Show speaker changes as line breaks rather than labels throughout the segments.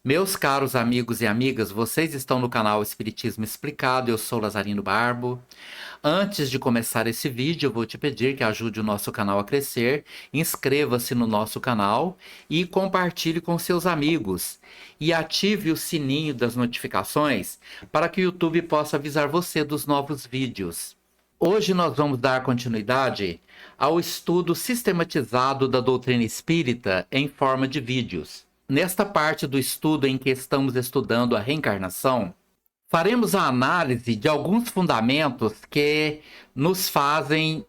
Meus caros amigos e amigas, vocês estão no canal Espiritismo Explicado, eu sou Lazarino Barbo. Antes de começar esse vídeo, eu vou te pedir que ajude o nosso canal a crescer, inscreva-se no nosso canal e compartilhe com seus amigos. E ative o sininho das notificações para que o YouTube possa avisar você dos novos vídeos. Hoje nós vamos dar continuidade ao estudo sistematizado da doutrina espírita em forma de vídeos. Nesta parte do estudo em que estamos estudando a reencarnação, faremos a análise de alguns fundamentos que nos fazem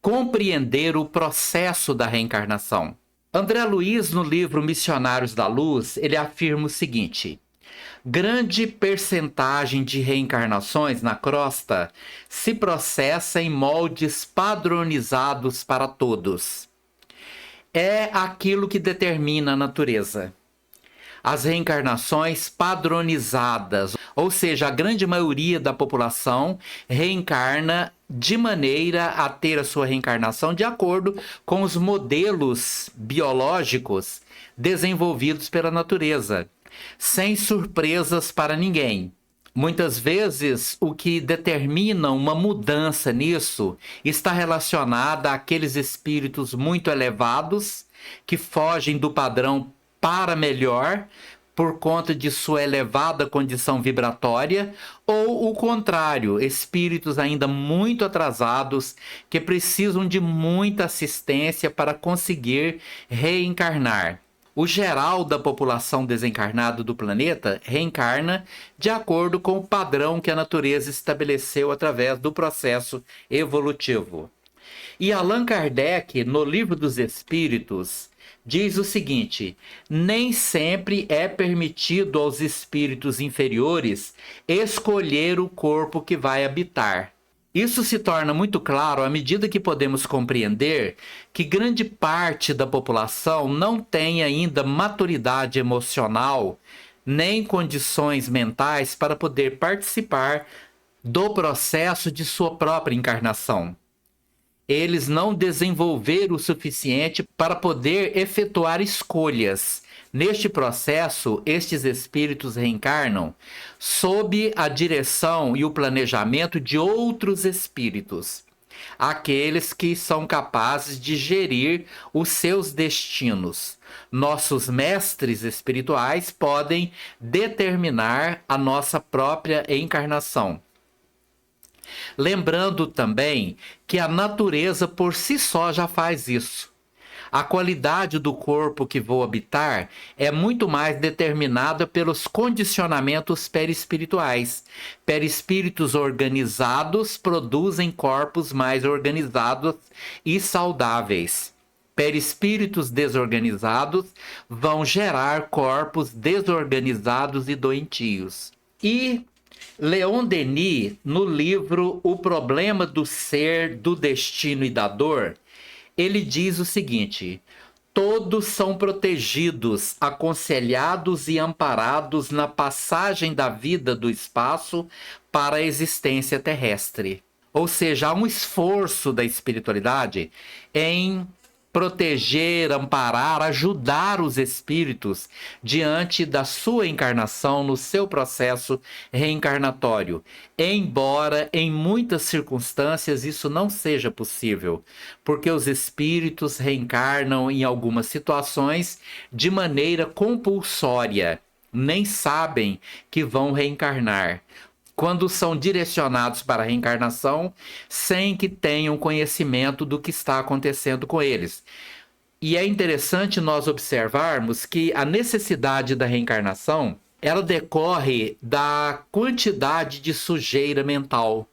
compreender o processo da reencarnação. André Luiz, no livro Missionários da Luz, ele afirma o seguinte: grande percentagem de reencarnações na crosta se processa em moldes padronizados para todos. É aquilo que determina a natureza. As reencarnações padronizadas, ou seja, a grande maioria da população reencarna de maneira a ter a sua reencarnação de acordo com os modelos biológicos desenvolvidos pela natureza, sem surpresas para ninguém. Muitas vezes, o que determina uma mudança nisso está relacionada àqueles espíritos muito elevados que fogem do padrão para melhor por conta de sua elevada condição vibratória, ou o contrário, espíritos ainda muito atrasados que precisam de muita assistência para conseguir reencarnar. O geral da população desencarnada do planeta reencarna de acordo com o padrão que a natureza estabeleceu através do processo evolutivo. E Allan Kardec, no Livro dos Espíritos, diz o seguinte: nem sempre é permitido aos espíritos inferiores escolher o corpo que vai habitar. Isso se torna muito claro à medida que podemos compreender que grande parte da população não tem ainda maturidade emocional nem condições mentais para poder participar do processo de sua própria encarnação. Eles não desenvolveram o suficiente para poder efetuar escolhas. Neste processo, estes espíritos reencarnam sob a direção e o planejamento de outros espíritos, aqueles que são capazes de gerir os seus destinos. Nossos mestres espirituais podem determinar a nossa própria encarnação. Lembrando também que a natureza por si só já faz isso. A qualidade do corpo que vou habitar é muito mais determinada pelos condicionamentos perispirituais. Perispíritos organizados produzem corpos mais organizados e saudáveis. Perispíritos desorganizados vão gerar corpos desorganizados e doentios. E Leon Denis, no livro O Problema do Ser, do Destino e da Dor, ele diz o seguinte: todos são protegidos, aconselhados e amparados na passagem da vida do espaço para a existência terrestre. Ou seja, há um esforço da espiritualidade em proteger, amparar, ajudar os espíritos diante da sua encarnação no seu processo reencarnatório, embora em muitas circunstâncias isso não seja possível, porque os espíritos reencarnam em algumas situações de maneira compulsória, nem sabem que vão reencarnar, quando são direcionados para a reencarnação sem que tenham conhecimento do que está acontecendo com eles. E é interessante nós observarmos que a necessidade da reencarnação, ela decorre da quantidade de sujeira mental.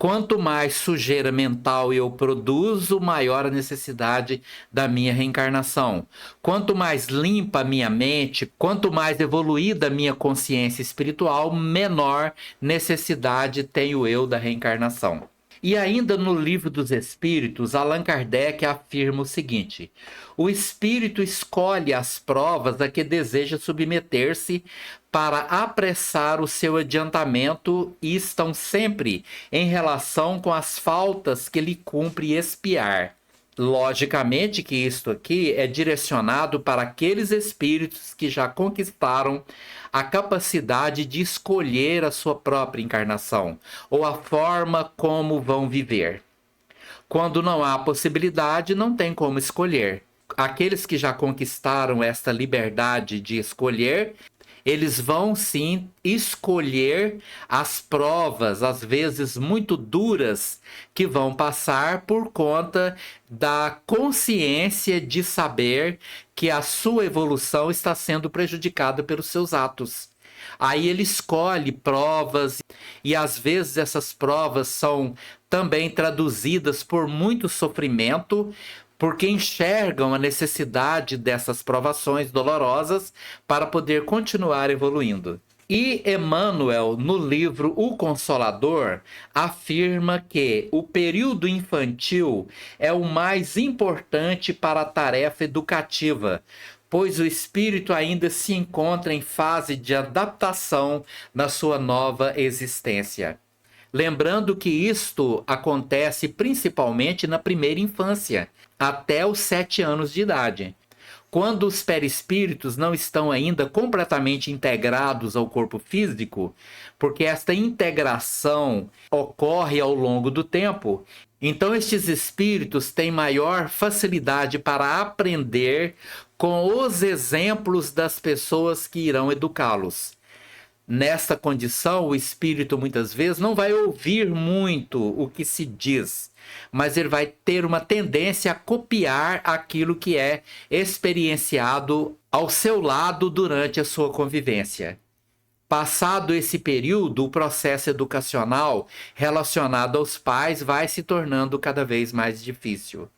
Quanto mais sujeira mental eu produzo, maior a necessidade da minha reencarnação. Quanto mais limpa a minha mente, quanto mais evoluída a minha consciência espiritual, menor necessidade tenho eu da reencarnação. E ainda no Livro dos Espíritos, Allan Kardec afirma o seguinte: o espírito escolhe as provas a que deseja submeter-se para apressar o seu adiantamento e estão sempre em relação com as faltas que lhe cumpre expiar. Logicamente que isto aqui é direcionado para aqueles espíritos que já conquistaram a capacidade de escolher a sua própria encarnação ou a forma como vão viver. Quando não há possibilidade, não tem como escolher. Aqueles que já conquistaram esta liberdade de escolher, eles vão sim escolher as provas, às vezes muito duras, que vão passar por conta da consciência de saber que a sua evolução está sendo prejudicada pelos seus atos. Aí ele escolhe provas e às vezes essas provas são também traduzidas por muito sofrimento, porque enxergam a necessidade dessas provações dolorosas para poder continuar evoluindo. E Emmanuel, no livro O Consolador, afirma que o período infantil é o mais importante para a tarefa educativa, pois o espírito ainda se encontra em fase de adaptação na sua nova existência. Lembrando que isto acontece principalmente na primeira infância, até os 7 anos de idade. Quando os perispíritos não estão ainda completamente integrados ao corpo físico, porque esta integração ocorre ao longo do tempo, então estes espíritos têm maior facilidade para aprender com os exemplos das pessoas que irão educá-los. Nessa condição, o espírito muitas vezes não vai ouvir muito o que se diz, mas ele vai ter uma tendência a copiar aquilo que é experienciado ao seu lado durante a sua convivência. Passado esse período, o processo educacional relacionado aos pais vai se tornando cada vez mais difícil.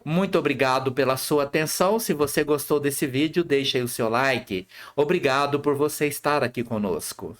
Muito obrigado pela sua atenção. Se você gostou desse vídeo, deixe aí o seu like. Obrigado por você estar aqui conosco.